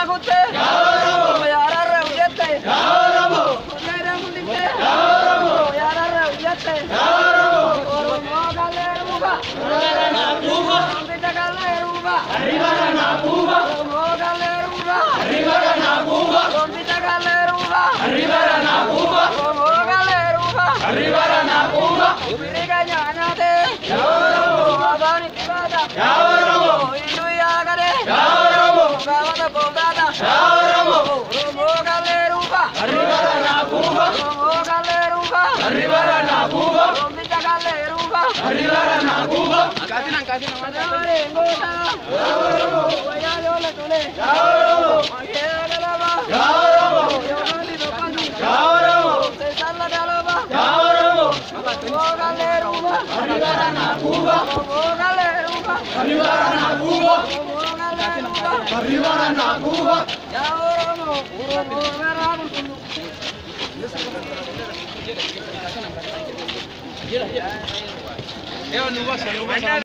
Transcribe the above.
Nagutte, Yarara Ujete, Nera Mundite, Yarara Ujete, Mogaleruba, Galeruba, Mogaleruba, Mogaleruba, Ubiriganyane, Abani Tibada, Induyagare, Gavana Bogada, Mogaleruba, Mogaleruba, Galeruba,